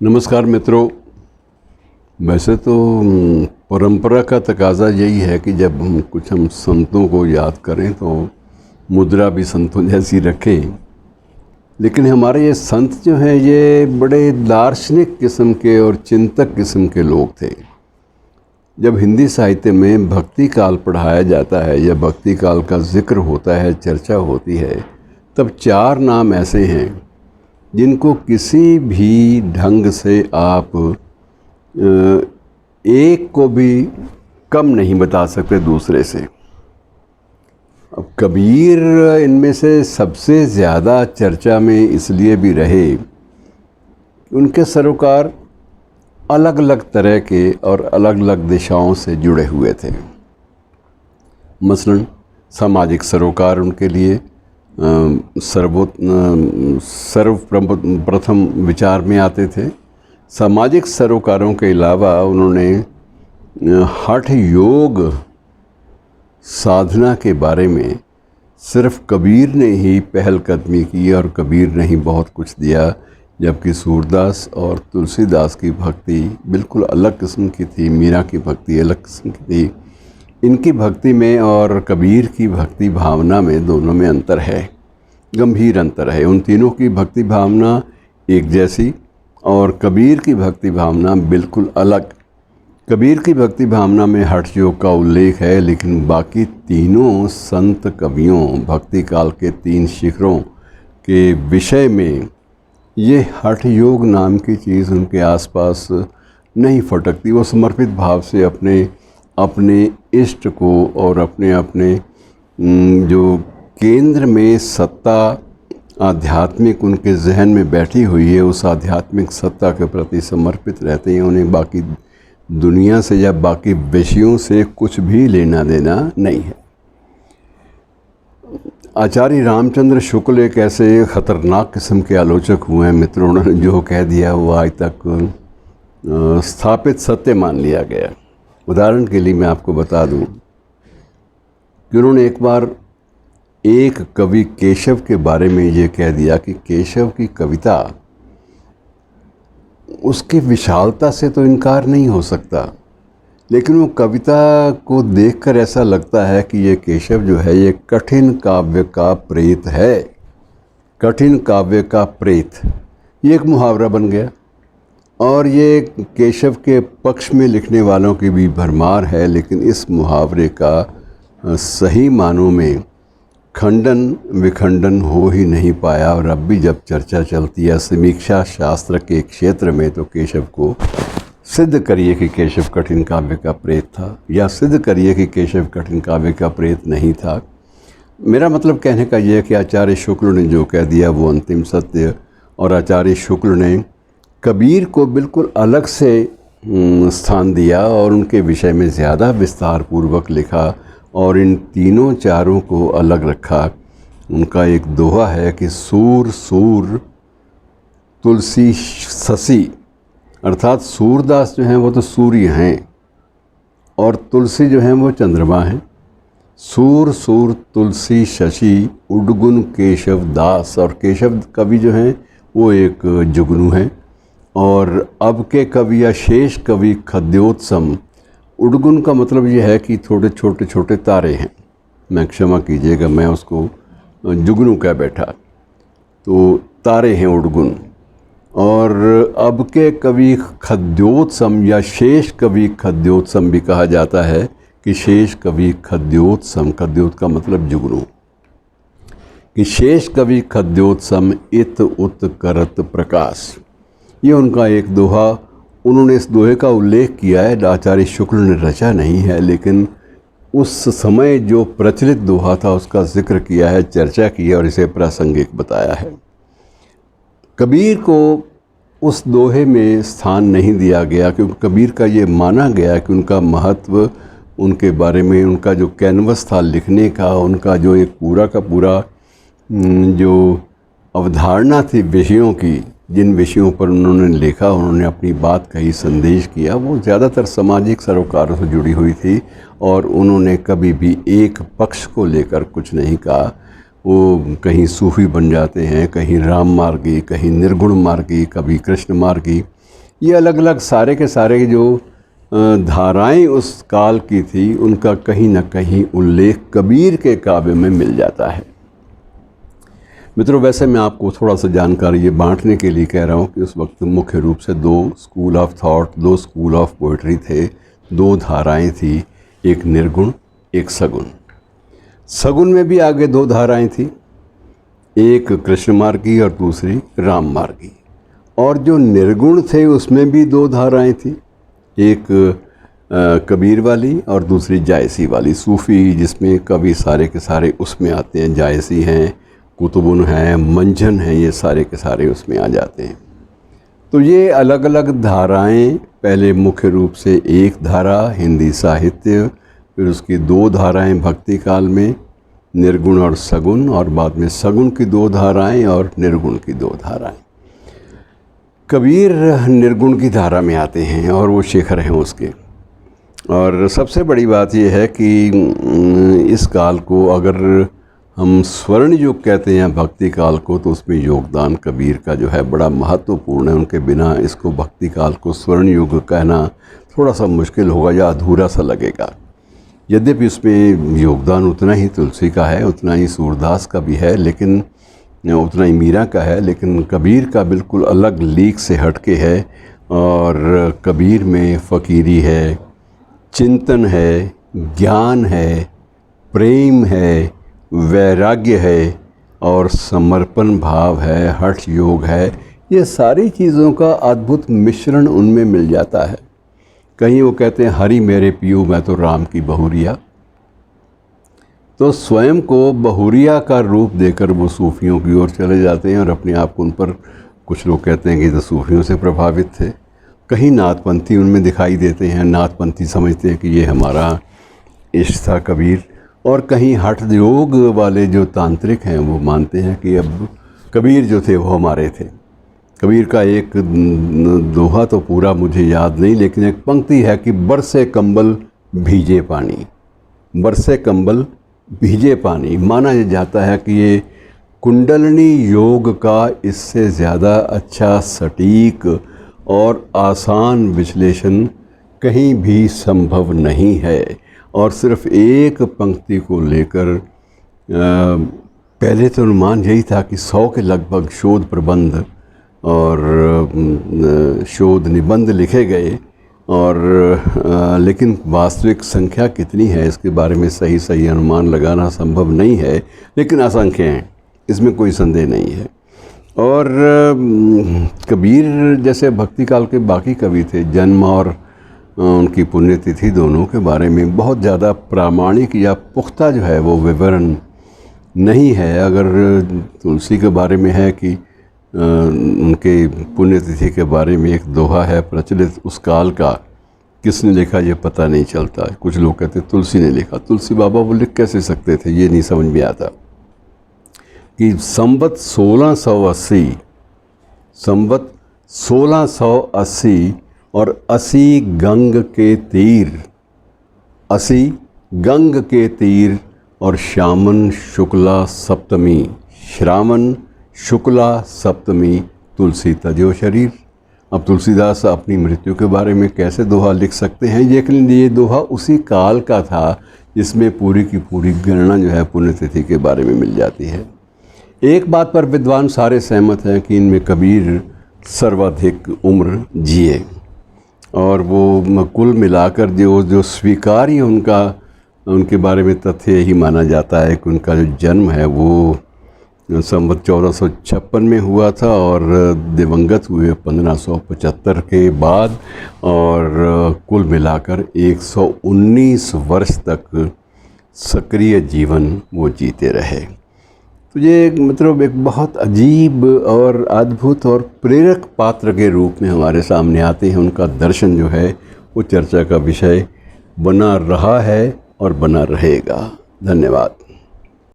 नमस्कार मित्रों। वैसे तो परंपरा का तकाजा यही है कि जब हम संतों को याद करें तो मुद्रा भी संतों जैसी रखें। लेकिन हमारे ये संत जो हैं ये बड़े दार्शनिक किस्म के और चिंतक किस्म के लोग थे। जब हिंदी साहित्य में भक्ति काल पढ़ाया जाता है या भक्ति काल का जिक्र होता है, चर्चा होती है, तब चार नाम ऐसे हैं जिनको किसी भी ढंग से आप एक को भी कम नहीं बता सकते दूसरे से। अब कबीर इनमें से सबसे ज़्यादा चर्चा में इसलिए भी रहे कि उनके सरोकार अलग अलग तरह के और अलग अलग दिशाओं से जुड़े हुए थे। मसलन सामाजिक सरोकार उनके लिए सर्वप्रथम विचार में आते थे। सामाजिक सरोकारों के अलावा उन्होंने हठ योग साधना के बारे में सिर्फ कबीर ने ही पहल कदमी की और कबीर ने ही बहुत कुछ दिया, जबकि सूरदास और तुलसीदास की भक्ति बिल्कुल अलग किस्म की थी, मीरा की भक्ति अलग किस्म की थी। इनकी भक्ति में और कबीर की भक्ति भावना में दोनों में अंतर है, गंभीर अंतर है। उन तीनों की भक्ति भावना एक जैसी और कबीर की भक्ति भावना बिल्कुल अलग। कबीर की भक्ति भावना में हठ योग का उल्लेख है, लेकिन बाकी तीनों संत कवियों भक्ति काल के तीन शिखरों के विषय में ये हठ योग नाम की चीज़ उनके आसपास नहीं फटकती। वो समर्पित भाव से अपने इष्ट को और अपने जो केंद्र में सत्ता आध्यात्मिक उनके जहन में बैठी हुई है, उस आध्यात्मिक सत्ता के प्रति समर्पित रहते हैं। उन्हें बाकी दुनिया से या बाकी विषयों से कुछ भी लेना देना नहीं है। आचार्य रामचंद्र शुक्ल एक ऐसे ख़तरनाक किस्म के आलोचक हुए हैं मित्रों। उन्होंने जो कह दिया वो आज तक स्थापित सत्य मान लिया गया। उदाहरण के लिए मैं आपको बता दूं कि उन्होंने एक बार एक कवि केशव के बारे में ये कह दिया कि केशव की कविता, उसकी विशालता से तो इनकार नहीं हो सकता, लेकिन वो कविता को देखकर ऐसा लगता है कि ये केशव जो है ये कठिन काव्य का प्रेत है। कठिन काव्य का प्रेत, ये एक मुहावरा बन गया और ये केशव के पक्ष में लिखने वालों की भी भरमार है। लेकिन इस मुहावरे का सही मानों में खंडन विखंडन हो ही नहीं पाया। और अब भी जब चर्चा चलती है समीक्षा शास्त्र के क्षेत्र में, तो केशव को सिद्ध करिए कि केशव कठिन काव्य का प्रेत था, या सिद्ध करिए कि केशव कठिन काव्य का प्रेत नहीं था। मेरा मतलब कहने का यह है कि आचार्य शुक्ल ने जो कह दिया वो अंतिम सत्य, और आचार्य शुक्ल ने कबीर को बिल्कुल अलग से स्थान दिया और उनके विषय में ज़्यादा विस्तार पूर्वक लिखा और इन तीनों चारों को अलग रखा। उनका एक दोहा है कि सूर सूर तुलसी शशि, अर्थात सूरदास जो हैं वो तो सूर्य हैं और तुलसी जो हैं वो चंद्रमा हैं। सूर सूर तुलसी शशि उडगुन केशव दास, और केशव कवि जो हैं वो एक जुगनू हैं। और अब के कवि या शेष कवि खद्योत्सम, उडगुन का मतलब ये है कि थोड़े छोटे छोटे तारे हैं। मैं क्षमा कीजिएगा, मैं उसको जुगनू कह बैठा, तो तारे हैं उडगुन। और अब के कवि खद्योत्सम या शेष कवि खद्योत्सम भी कहा जाता है कि शेष कवि खद्योत्सम, खद्योत का मतलब जुगनू, कि शेष कवि खद्योत्सम इत उत करत प्रकाश। ये उनका एक दोहा, उन्होंने इस दोहे का उल्लेख किया है, आचार्य शुक्ल ने रचा नहीं है, लेकिन उस समय जो प्रचलित दोहा था उसका जिक्र किया है, चर्चा की है और इसे प्रासंगिक बताया है। कबीर को उस दोहे में स्थान नहीं दिया गया क्योंकि कबीर का ये माना गया कि उनका महत्व, उनके बारे में उनका जो कैनवस था लिखने का, उनका जो एक पूरा का पूरा जो अवधारणा थी विषयों की, जिन विषयों पर उन्होंने लिखा, उन्होंने अपनी बात कही, संदेश किया, वो ज़्यादातर सामाजिक सरोकारों से जुड़ी हुई थी और उन्होंने कभी भी एक पक्ष को लेकर कुछ नहीं कहा। वो कहीं सूफी बन जाते हैं, कहीं राम मार्गी, कहीं निर्गुण मार्गी, कभी कृष्ण मार्गी। ये अलग अलग सारे के सारे जो धाराएं उस काल की थी, उनका कहीं ना कहीं उल्लेख कबीर के काव्य में मिल जाता है। मित्रों, वैसे मैं आपको थोड़ा सा जानकारी ये बांटने के लिए कह रहा हूँ कि उस वक्त मुख्य रूप से दो स्कूल ऑफ थॉट, दो स्कूल ऑफ पोइट्री थे, दो धाराएं थी, एक निर्गुण, एक सगुण। सगुन में भी आगे दो धाराएं थी, एक कृष्ण मार्गी और दूसरी राम मार्गी। और जो निर्गुण थे उसमें भी दो धाराएं थी, एक कबीर वाली और दूसरी जायसी वाली, सूफ़ी, जिसमें कवि सारे के सारे उसमें आते हैं। जायसी हैं, कुतुबुन हैं, मंझन हैं, ये सारे के सारे उसमें आ जाते हैं। तो ये अलग अलग धाराएं, पहले मुख्य रूप से एक धारा हिंदी साहित्य, फिर उसकी दो धाराएं भक्ति काल में, निर्गुण और सगुण, और बाद में सगुण की दो धाराएं और निर्गुण की दो धाराएं। कबीर निर्गुण की धारा में आते हैं और वो शेखर हैं उसके। और सबसे बड़ी बात ये है कि इस काल को अगर हम स्वर्ण युग कहते हैं भक्ति काल को, तो उसमें योगदान कबीर का जो है बड़ा महत्वपूर्ण है। उनके बिना इसको भक्ति काल को स्वर्ण युग कहना थोड़ा सा मुश्किल होगा या अधूरा सा लगेगा। यद्यपि उसमें योगदान उतना ही तुलसी का है, उतना ही सूरदास का भी है, लेकिन उतना ही मीरा का है, लेकिन कबीर का बिल्कुल अलग लीक से हटके है। और कबीर में फ़कीरी है, चिंतन है, ज्ञान है, प्रेम है, वैराग्य है और समर्पण भाव है, हठ योग है। ये सारी चीज़ों का अद्भुत मिश्रण उनमें मिल जाता है। कहीं वो कहते हैं हरि मेरे पियो मैं तो राम की बहुरिया, तो स्वयं को बहुरिया का रूप देकर वो सूफियों की ओर चले जाते हैं और अपने आप को उन पर, कुछ लोग कहते हैं कि तो सूफियों से प्रभावित थे। कहीं नाथपंथी उनमें दिखाई देते हैं, नाथपंथी समझते हैं कि ये हमारा इष्ट था कबीर। और कहीं हठ योग वाले जो तांत्रिक हैं वो मानते हैं कि अब कबीर जो थे वो हमारे थे। कबीर का एक दोहा तो पूरा मुझे याद नहीं, लेकिन एक पंक्ति है कि बरसे कंबल भीजे पानी, बरसे कंबल भीजे पानी। माना जाता है कि ये कुंडलनी योग का इससे ज़्यादा अच्छा, सटीक और आसान विश्लेषण कहीं भी संभव नहीं है। और सिर्फ एक पंक्ति को लेकर पहले तो अनुमान यही था कि 100 के लगभग शोध प्रबंध और शोध निबंध लिखे गए, और लेकिन वास्तविक संख्या कितनी है इसके बारे में सही अनुमान लगाना संभव नहीं है, लेकिन असंख्य हैं, इसमें कोई संदेह नहीं है। और कबीर जैसे भक्ति काल के बाकी कवि थे, जन्म और उनकी पुण्यतिथि दोनों के बारे में बहुत ज़्यादा प्रामाणिक या पुख्ता जो है वो विवरण नहीं है। अगर तुलसी के बारे में है कि उनके पुण्यतिथि के बारे में एक दोहा है प्रचलित उस काल का, किसने लिखा ये पता नहीं चलता। कुछ लोग कहते तुलसी ने लिखा, तुलसी बाबा वो लिख कैसे सकते थे, ये नहीं समझ में आता। कि संवत 1680 और 80 गंग के तीर, 80 गंग के तीर और श्रावण शुक्ला सप्तमी, श्रावण शुक्ला सप्तमी तुलसी तजो शरीर। अब तुलसीदास अपनी मृत्यु के बारे में कैसे दोहा लिख सकते हैं, लेकिन ये दोहा उसी काल का था जिसमें पूरी की पूरी गणना जो है पुण्यतिथि के बारे में मिल जाती है। एक बात पर विद्वान सारे सहमत हैं कि इनमें कबीर सर्वाधिक उम्र जिए, और वो कुल मिलाकर जो स्वीकार्य उनके बारे में तथ्य यही माना जाता है कि उनका जो जन्म है वो संवत 1456 में हुआ था और दिवंगत हुए 1575 के बाद, और कुल मिलाकर 119 वर्ष तक सक्रिय जीवन वो जीते रहे। तो ये मतलब एक बहुत अजीब और अद्भुत और प्रेरक पात्र के रूप में हमारे सामने आते हैं। उनका दर्शन जो है वो चर्चा का विषय बना रहा है और बना रहेगा। धन्यवाद।